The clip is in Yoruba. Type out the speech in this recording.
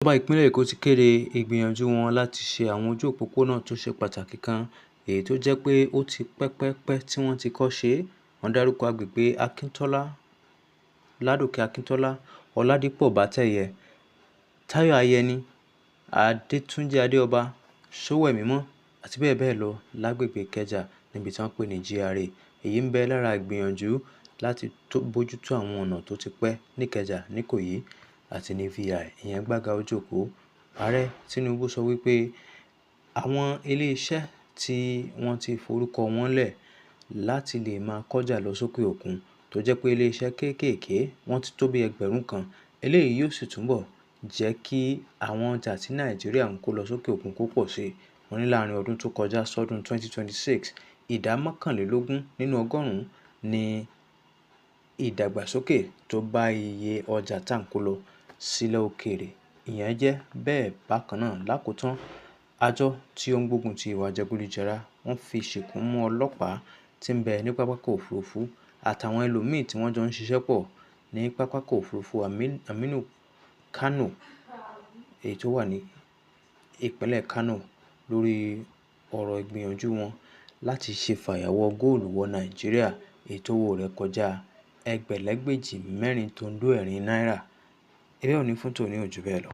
Ìjọba ìpínlẹ̀ Èkó ti kéde ìgbìyànjú wọn láti ṣe àwọn ojú òpópónà tó ṣe pàtàkì kan èyí tó jẹ́ pé ó ti pẹ́ tí wọ́n ti kọ́ ṣe. Wọ́n dárúkọ agbègbè Akíntọ́lá, Ládòkè Akíntọ́lá, Ọládípọ̀ Bátẹ̀yẹ, Táyọ̀ Ayẹni, Adétúnjí Adéọba, Sówẹ̀mímọ́ àti bẹ́ẹ̀ bẹ́ẹ̀ lọ lágbègbè Ìkẹjà níbi tí wọ́n pè ní GRA. Èyí ń bẹ lára ìgbìyànjú láti bójútó àwọn ọ̀nà tó ti pẹ́ níkẹjà, níkòyí àti ní VI, ìyẹn Gbága Ojoko. Ààrẹ Tinubu sọ wípé àwọn ilé-iṣẹ́ tí wọ́n ti forúkọ wọn lẹ̀ láti lè máa kọjá lọ sókè òkun tó jẹ́ pé ilé-iṣẹ́ kéékèèké wọ́n ti tó bí 1000 kan. Eléyìí yóò sì túnbọ̀ jẹ́ kí àwọn ọjà tí Nàìjíríà ń kó lọ sókè òkun kó pọ̀ sí. Wọ́n ní láàrin ọdún tó kọjá sọ́dún 2026, ìdá 21 nínú ọgọ́rùn-ún ni ìdàgbàsókè tó bá iye ọjà tá ń kó lọ sílẹ̀ òkèèrè. Ìyẹn jẹ́ bẹ́ẹ̀ bákan náà. Lákòótán, àjọ tí ó ń gbógun ti ìwà jẹgúdújẹrá wọ́n fi ṣìkún mú ọlọ́pàá tí ń bẹ ní pápákọ̀ òfurufú àtàwọn ẹlòmíì tí wọ́n jọ ń ṣiṣẹ́ pọ̀ ní pápákọ̀ òfurufú Aminu Kano èyí tó wà ní ìpínlẹ̀ Kano lórí ọ̀rọ̀ ìgbìyànjú wọn láti ṣe fàyàwọ́ góòlù wọ Nàìjíríà èyí tó owó rẹ̀ kọjá ẹgbẹ̀lẹ́gbèjì 4.4 náírà. Ẹ bẹ́ẹ̀ ò ní fún tòní ò jù bẹ́ẹ̀ lọ.